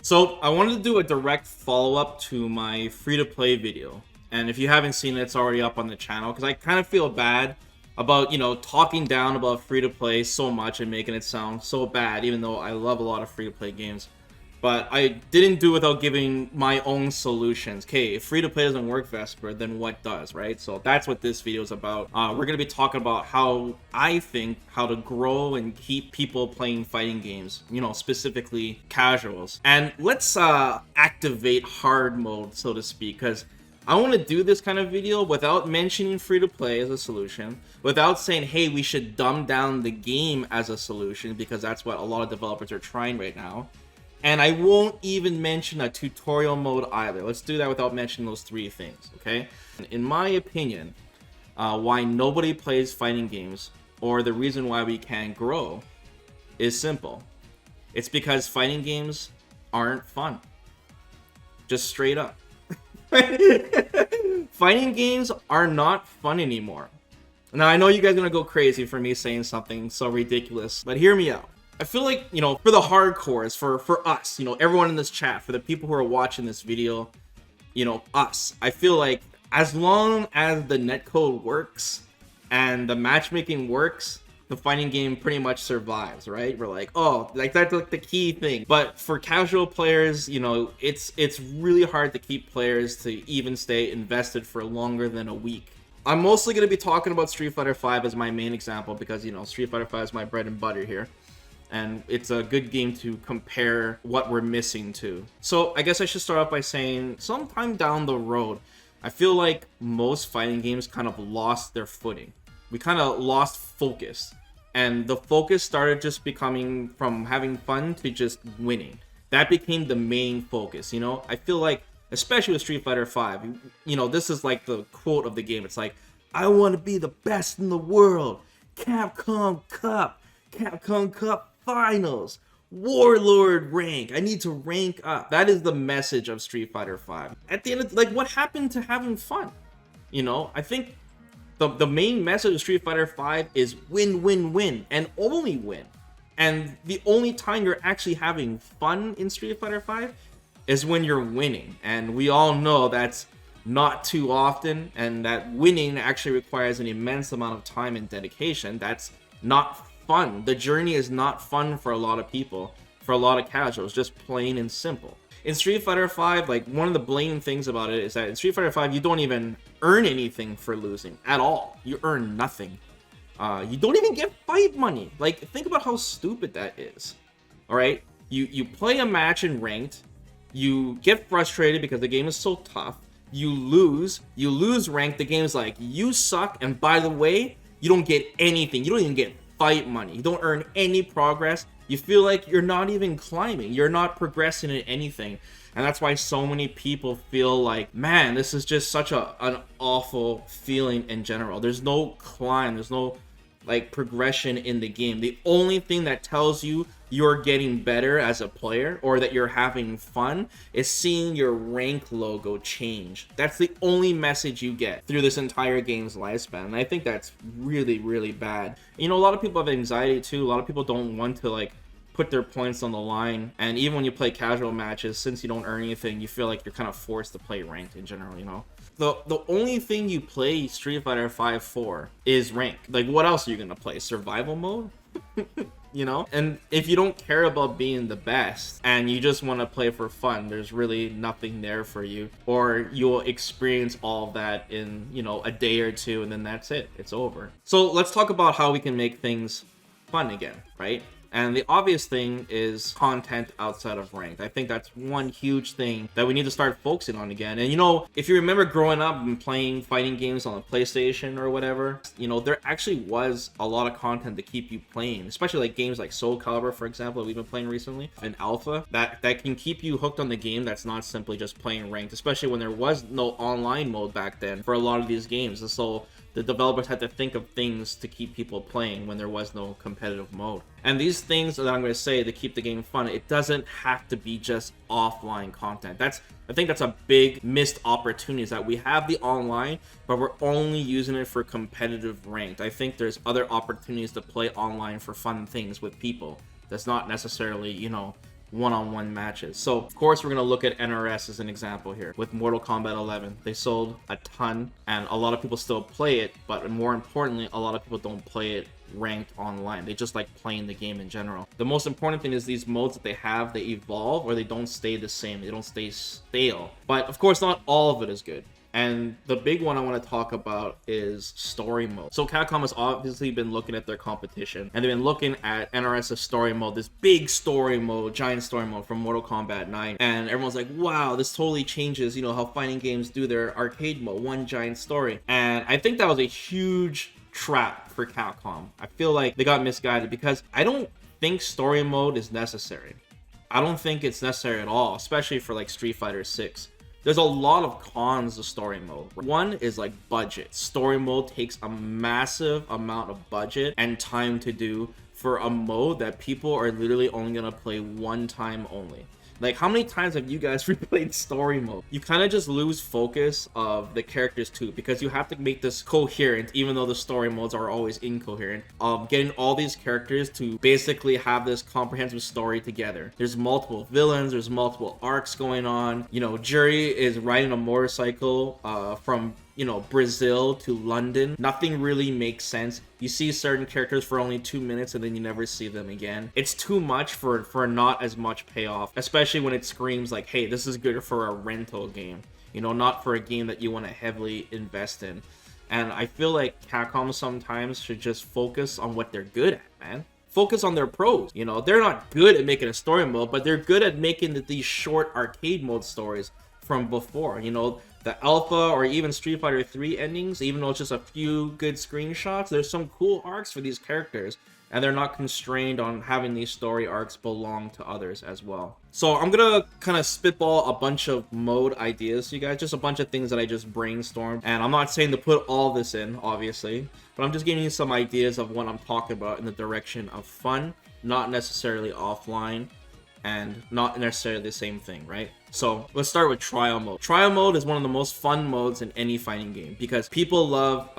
So I wanted to do a direct follow-up to my free-to-play video. And if you haven't seen it, it's already up on the channel. Because I kind of feel bad about, talking down about free-to-play so much and making it sound so bad, even though I love a lot of free-to-play games. But I didn't do without giving my own solutions. Okay, if free-to-play doesn't work, Vesper, then what does, right? So that's what this video is about. We're going to be talking about how I think how to grow and keep people playing fighting games, specifically casuals. And let's activate hard mode, so to speak, because I want to do this kind of video without mentioning free-to-play as a solution, without saying, hey, we should dumb down the game as a solution, because that's what a lot of developers are trying right now. And I won't even mention a tutorial mode either. Let's do that without mentioning those three things, okay? In my opinion, why nobody plays fighting games, or the reason why we can't grow, is simple. It's because fighting games aren't fun. Just straight up. Fighting games are not fun anymore. Now, I know you guys are gonna go crazy for me saying something so ridiculous, but hear me out. I feel like, for the hardcores, for us, everyone in this chat, for the people who are watching this video, us, I feel like as long as the netcode works and the matchmaking works, the fighting game pretty much survives, right? We're like, oh, like that's like the key thing. But for casual players, it's really hard to keep players to even stay invested for longer than a week. I'm mostly going to be talking about Street Fighter V as my main example because, Street Fighter V is my bread and butter here. And it's a good game to compare what we're missing to. So I guess I should start off by saying sometime down the road, I feel like most fighting games kind of lost their footing. We kind of lost focus. And the focus started just becoming from having fun to just winning. That became the main focus, I feel like, especially with Street Fighter V, this is like the quote of the game. It's like, I want to be the best in the world. Capcom Cup Finals, Warlord rank. I need to rank up. That is the message of Street Fighter V. At the end of what happened to having fun? I think the main message of Street Fighter V is win, win, win, and only win. And the only time you're actually having fun in Street Fighter V is when you're winning. And we all know that's not too often, and that winning actually requires an immense amount of time and dedication. That's not fun. The journey is not fun for a lot of people, for a lot of casuals, just plain and simple. In Street Fighter V, one of the blatant things about it is that in Street Fighter V, you don't even earn anything for losing at all. You earn nothing. You don't even get fight money. Think about how stupid that is. All right, you play a match in ranked, you get frustrated because the game is so tough. You lose ranked. The game's like, you suck, and by the way, you don't get anything. You don't even get fight money. You don't earn any progress. You feel like you're not even climbing. You're not progressing in anything. And that's why so many people feel like, man, this is just such an awful feeling in general. There's no climb. There's no progression in the game. The only thing that tells you you're getting better as a player or that you're having fun is seeing your rank logo change. That's the only message you get through this entire game's lifespan, and I think that's really, really bad. A lot of people have anxiety too. A lot of people don't want to put their points on the line, and even when you play casual matches, since you don't earn anything, you feel like you're kind of forced to play ranked in general. The only thing you play Street Fighter V for is rank. What else are you gonna play? Survival mode? And if you don't care about being the best and you just want to play for fun, there's really nothing there for you, or you'll experience all of that in a day or two, and then that's it. It's over. So let's talk about how we can make things fun again, right? And the obvious thing is content outside of ranked. I think that's one huge thing that we need to start focusing on again. And if you remember growing up and playing fighting games on the PlayStation or whatever, there actually was a lot of content to keep you playing, especially games like Soul Calibur, for example, that we've been playing recently, and Alpha, that can keep you hooked on the game. That's not simply just playing ranked, especially when there was no online mode back then for a lot of these games. And so the developers had to think of things to keep people playing when there was no competitive mode. And these things that I'm going to say to keep the game fun, it doesn't have to be just offline content. I think that's a big missed opportunity, is that we have the online, but we're only using it for competitive ranked. I think there's other opportunities to play online for fun things with people. That's not necessarily, one-on-one matches. So of course we're going to look at NRS as an example here with Mortal Kombat 11. They sold a ton and a lot of people still play it, but more importantly, a lot of people don't play it ranked online. They just like playing the game in general. The most important thing is these modes that they have, they evolve or they don't stay the same. They don't stay stale. But of course, not all of it is good. And the big one I want to talk about is story mode. So Capcom has obviously been looking at their competition, and they've been looking at NRS's story mode, this big story mode, giant story mode from Mortal Kombat 9. And everyone's like, wow, this totally changes, you know, how fighting games do their arcade mode, one giant story. And I think that was a huge trap for Capcom. I feel like they got misguided because I don't think story mode is necessary. I don't think it's necessary at all, especially for like Street Fighter 6. There's a lot of cons to story mode. One is like budget. Story mode takes a massive amount of budget and time to do for a mode that people are literally only gonna play one time only. Like, how many times have you guys replayed story mode? You kind of just lose focus of the characters too, because you have to make this coherent, even though the story modes are always incoherent, of getting all these characters to basically have this comprehensive story together. There's multiple villains, there's multiple arcs going on. You know, Jury is riding a motorcycle from, you know, Brazil to London. Nothing really makes sense. You see certain characters for only 2 minutes and then you never see them again. It's too much for not as much payoff, especially when it screams like, hey, this is good for a rental game, you know, not for a game that you want to heavily invest in. And I feel like Capcom sometimes should just focus on what they're good at, man. Focus on their pros. You know, they're not good at making a story mode, but they're good at making these short arcade mode stories from before. You know, the alpha or even Street Fighter 3 endings, even though it's just a few good screenshots, there's some cool arcs for these characters, and they're not constrained on having these story arcs belong to others as well. So I'm gonna kind of spitball a bunch of mode ideas to you guys, just a bunch of things that I just brainstormed, and I'm not saying to put all this in, obviously, but I'm just giving you some ideas of what I'm talking about in the direction of fun, not necessarily offline, and not necessarily the same thing, right? So let's start with trial mode. Trial mode is one of the most fun modes in any fighting game because people love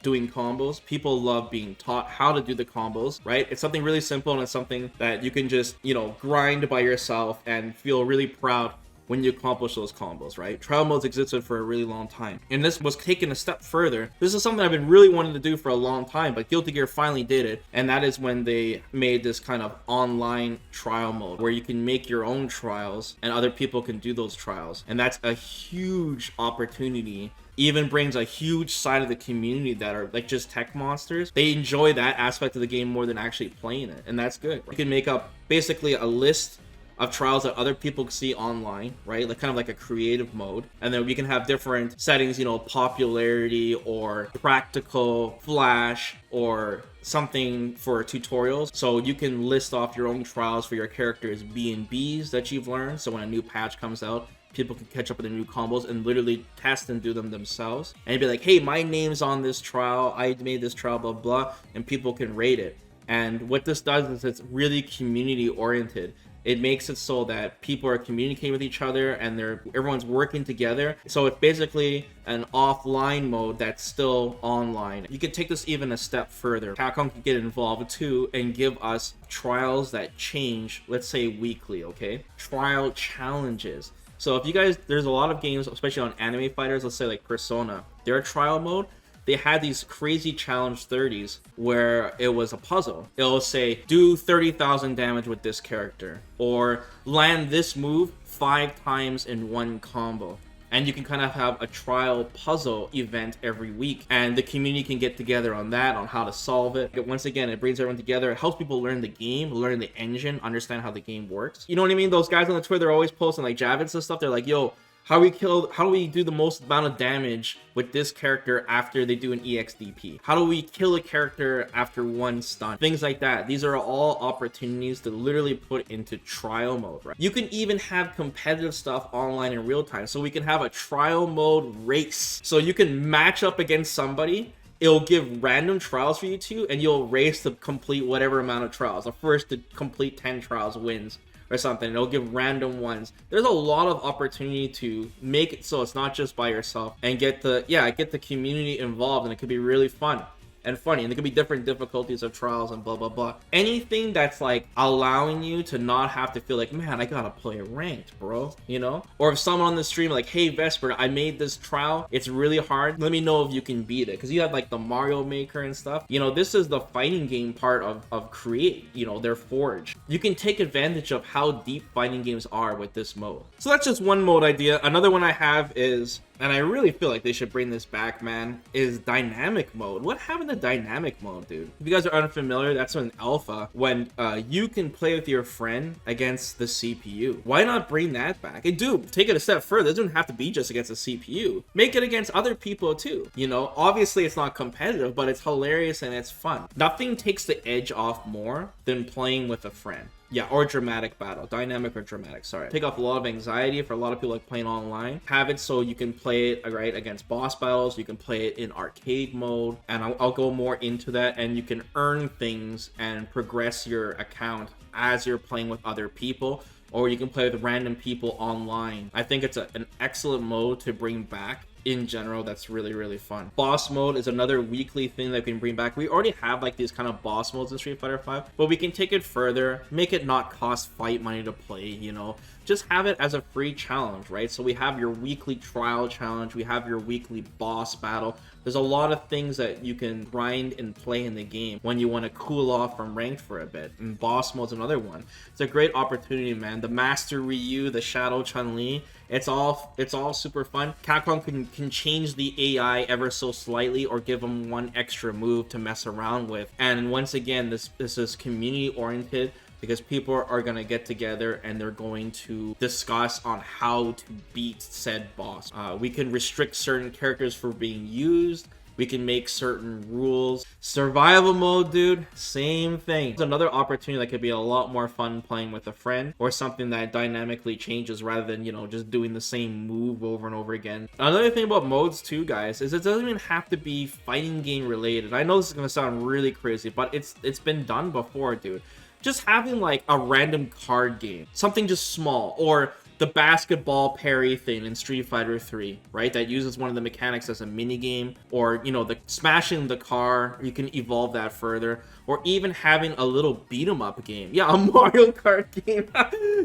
doing combos. People love being taught how to do the combos, right? It's something really simple and it's something that you can just, you know, grind by yourself and feel really proud when you accomplish those combos, right? Trial modes existed for a really long time. And this was taken a step further. This is something I've been really wanting to do for a long time, but Guilty Gear finally did it. And that is when they made this kind of online trial mode where you can make your own trials and other people can do those trials. And that's a huge opportunity. Even brings a huge side of the community that are like just tech monsters. They enjoy that aspect of the game more than actually playing it. And that's good. You can make up basically a list of trials that other people can see online, right? Like kind of like a creative mode. And then we can have different settings, you know, popularity or practical, flash, or something for tutorials. So you can list off your own trials for your characters' B&Bs that you've learned. So when a new patch comes out, people can catch up with the new combos and literally test and do them themselves. And you'd be like, hey, my name's on this trial. I made this trial, blah, blah. And people can rate it. And what this does is it's really community oriented. It makes it so that people are communicating with each other and everyone's working together. So it's basically an offline mode that's still online. You could take this even a step further. Capcom could get involved too and give us trials that change, let's say weekly, okay? Trial challenges. So if you guys, there's a lot of games, especially on anime fighters, let's say like Persona, their trial mode, they had these crazy challenge 30s where it was a puzzle. It'll say, do 30,000 damage with this character, or land this move 5 times in one combo. And you can kind of have a trial puzzle event every week, and the community can get together on that, on how to solve it. Once again, it brings everyone together. It helps people learn the game, learn the engine, understand how the game works. You know what I mean? Those guys on the Twitter, they're always posting like Javits and stuff. They're like, yo, how do we do the most amount of damage with this character after they do an EXDP? How do we kill a character after one stun? Things like that. These are all opportunities to literally put into trial mode, right? You can even have competitive stuff online in real time. So we can have a trial mode race. So you can match up against somebody. It'll give random trials for you two, and you'll race to complete whatever amount of trials. The first to complete 10 trials wins, or something. It'll give random ones. There's a lot of opportunity to make it so it's not just by yourself and get the community involved, and it could be really fun. and funny, and there could be different difficulties of trials and blah blah blah. Anything that's like allowing you to not have to feel like, man, I gotta play ranked, bro, you know? Or if someone on the stream like, hey Vesper, I made this trial, it's really hard, let me know if you can beat it, because you have like the Mario Maker and stuff. You know, this is the fighting game part of Create, you know, their Forge. You can take advantage of how deep fighting games are with this mode. So that's just one mode idea. Another one I have is, and I really feel like they should bring this back, man, is dynamic mode. What happened to dynamic mode, dude? If you guys are unfamiliar, that's an alpha when you can play with your friend against the CPU. Why not bring that back? And dude, take it a step further. It doesn't have to be just against the CPU. Make it against other people too. You know, obviously it's not competitive, but it's hilarious and it's fun. Nothing takes the edge off more than playing with a friend. Yeah, or dramatic battle. Dynamic or dramatic, sorry. Take off a lot of anxiety for a lot of people like playing online. Have it so you can play it, right, against boss battles. You can play it in arcade mode. And I'll go more into that. And you can earn things and progress your account as you're playing with other people. Or you can play with random people online. I think it's an excellent mode to bring back. In general, that's really, really fun. Boss mode is another weekly thing that we can bring back. We already have like these kind of boss modes in Street Fighter 5, but we can take it further, make it not cost fight money to play, you know, just have it as a free challenge, right? So we have your weekly trial challenge, we have your weekly boss battle. There's a lot of things that you can grind and play in the game when you want to cool off from ranked for a bit. And boss mode's another one. It's a great opportunity, man. The Master Ryu, the Shadow Chun-Li, it's all super fun. Capcom can change the AI ever so slightly or give them one extra move to mess around with. And once again, this is community oriented, because people are going to get together and they're going to discuss on how to beat said boss. We can restrict certain characters for being used. We can make certain rules. Survival mode, dude, same thing. It's another opportunity that could be a lot more fun playing with a friend, or something that dynamically changes rather than, you know, just doing the same move over and over again. Another thing about modes too, guys, is it doesn't even have to be fighting game related. I know this is going to sound really crazy, but it's been done before, dude. Just having like a random card game, something just small, or the basketball parry thing in Street Fighter 3, right? That uses one of the mechanics as a mini game, or, you know, the smashing the car, you can evolve that further, or even having a little beat 'em up game. Yeah, a Mario Kart game.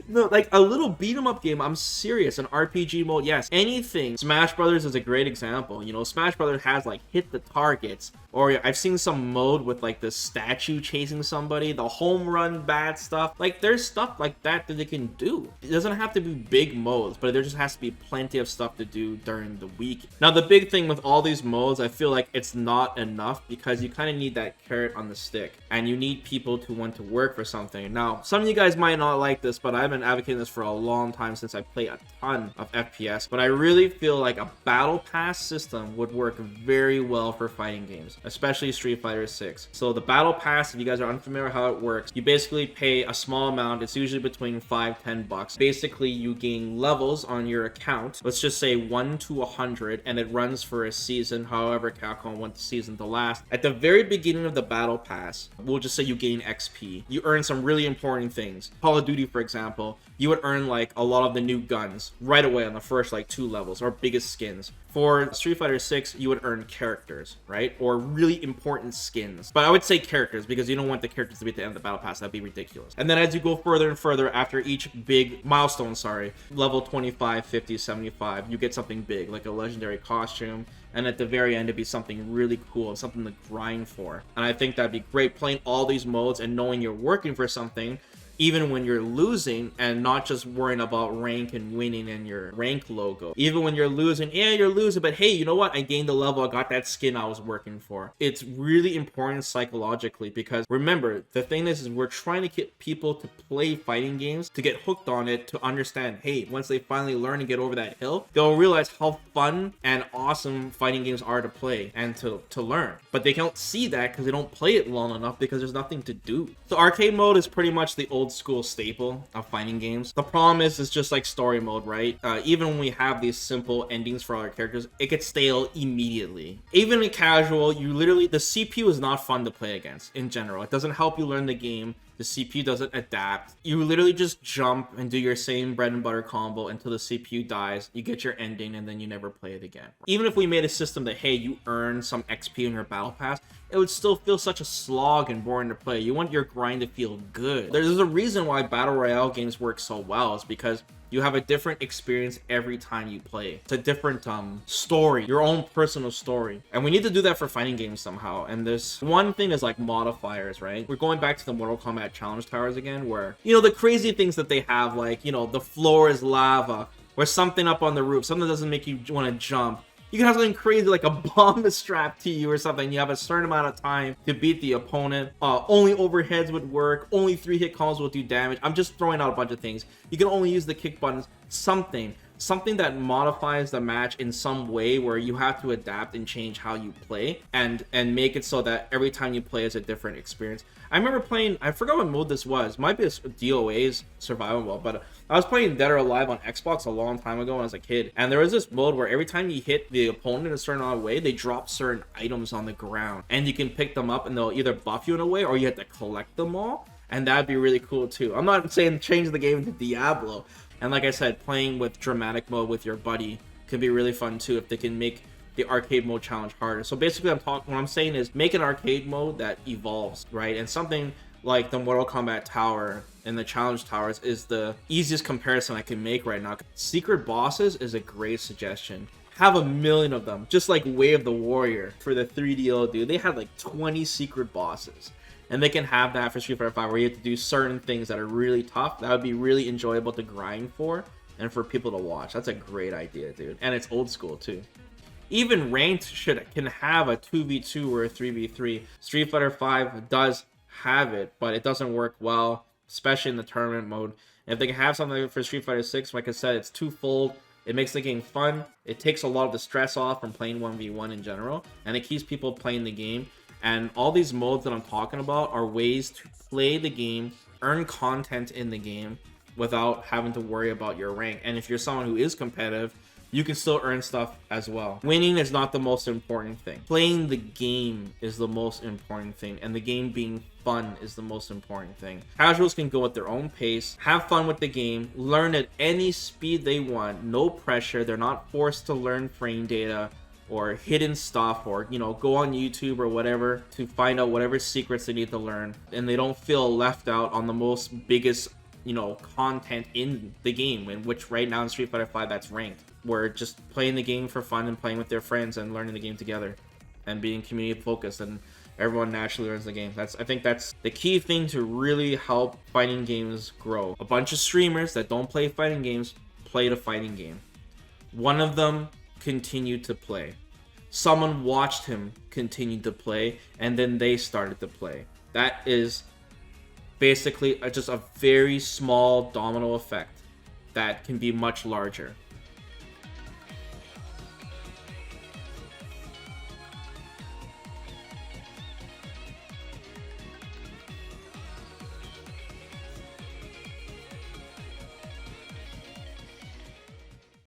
No, like a little beat 'em up game. I'm serious. An RPG mode, yes. Anything. Smash Brothers is a great example. You know, Smash Brothers has like hit the targets, or I've seen some mode with like the statue chasing somebody, the home run bat stuff. Like there's stuff like that they can do. It doesn't have to be big modes, but there just has to be plenty of stuff to do during the week. Now the big thing with all these modes, I feel like it's not enough, because you kind of need that carrot on the stick, and you need people to want to work for something. Now some of you guys might not like this, but I've been advocating this for a long time since I play a ton of FPS, but I really feel like a battle pass system would work very well for fighting games, especially Street Fighter 6. So the battle pass, if you guys are unfamiliar how it works, you basically pay a small amount. It's usually between $5-10. Basically you gain levels on your account, let's just say 1 to 100, and it runs for a season, however Capcom wants the season to last. At the very beginning of the battle pass, we'll just say you gain XP. You earn some really important things. Call of Duty, for example, you would earn like a lot of the new guns right away on the first like 2 levels, or biggest skins. For Street Fighter 6, you would earn characters, right? Or really important skins. But I would say characters, because you don't want the characters to be at the end of the battle pass. That'd be ridiculous. And then as you go further and further, after each big milestone, level 25, 50, 75, you get something big, like a legendary costume. And at the very end, it'd be something really cool and something to grind for. And I think that'd be great, playing all these modes and knowing you're working for something, even when you're losing, and not just worrying about rank and winning and your rank logo. Even when you're losing, yeah, you're losing, but hey, you know what? I gained the level, I got that skin I was working for. It's really important psychologically, because remember, the thing is we're trying to get people to play fighting games, to get hooked on it, to understand, hey, once they finally learn and get over that hill, they'll realize how fun and awesome fighting games are to play and to learn. But they can't see that because they don't play it long enough, because there's nothing to do. So arcade mode is pretty much the old school staple of fighting games. The problem is, it's just like story mode, right? Even when we have these simple endings for our characters, it gets stale immediately. Even in casual, the CPU is not fun to play against in general. It doesn't help you learn the game. The CPU doesn't adapt. You literally just jump and do your same bread and butter combo until the CPU dies. You get your ending and then you never play it again. Even if we made a system that, hey, you earn some XP in your battle pass, it would still feel such a slog and boring to play. You want your grind to feel good. There's a reason why battle royale games work so well. It's because you have a different experience every time you play. It's a different story, your own personal story. And we need to do that for fighting games somehow. And this one thing is like modifiers, right? We're going back to the Mortal Kombat challenge towers again, where, you know, the crazy things that they have, like, you know, the floor is lava, or something up on the roof, something that doesn't make you want to jump. You can have something crazy like a bomb is strapped to you or something. You have a certain amount of time to beat the opponent. Only overheads would work. Only 3-hit combos will do damage. I'm just throwing out a bunch of things. You can only use the kick buttons. Something that modifies the match in some way where you have to adapt and change how you play and make it so that every time you play is a different experience. I remember playing, I forgot what mode this was. It might be a DOA's survival mode, but I was playing Dead or Alive on Xbox a long time ago when I was a kid. And there was this mode where every time you hit the opponent in a certain way, they drop certain items on the ground. And you can pick them up and they'll either buff you in a way or you have to collect them all. And that'd be really cool too. I'm not saying change the game to Diablo. And like I said, playing with dramatic mode with your buddy could be really fun too if they can make the arcade mode challenge harder. So basically what I'm saying is make an arcade mode that evolves, right? And something like the Mortal Kombat tower and the challenge towers is the easiest comparison I can make right now. Secret bosses is a great suggestion. Have a million of them, just like Way of the Warrior for the 3DO, dude. They had like 20 secret bosses. And they can have that for Street Fighter 5 where you have to do certain things that are really tough. That would be really enjoyable to grind for and for people to watch. That's a great idea, dude. And it's old school too. Even ranked can have a 2v2 or a 3v3. Street Fighter 5 does have it, but it doesn't work well, especially in the tournament mode. And if they can have something for Street Fighter 6, like I said, it's twofold. It makes the game fun. It takes a lot of the stress off from playing 1v1 in general, and it keeps people playing the game. And all these modes that I'm talking about are ways to play the game, earn content in the game without having to worry about your rank. And if you're someone who is competitive, you can still earn stuff as well. Winning is not the most important thing. Playing the game is the most important thing, and the game being fun is the most important thing. Casuals can go at their own pace, have fun with the game, learn at any speed they want, no pressure. They're not forced to learn frame data or hidden stuff, or, you know, go on YouTube or whatever to find out whatever secrets they need to learn, and they don't feel left out on the most biggest, you know, content in the game, in which right now in Street Fighter 5 that's ranked. We're just playing the game for fun and playing with their friends and learning the game together and being community focused, and everyone naturally learns the game. I think that's the key thing to really help fighting games grow. A bunch of streamers that don't play fighting games played a fighting game. One of them continued to play. Someone watched him continue to play, and then they started to play. That is basically just a very small domino effect that can be much larger.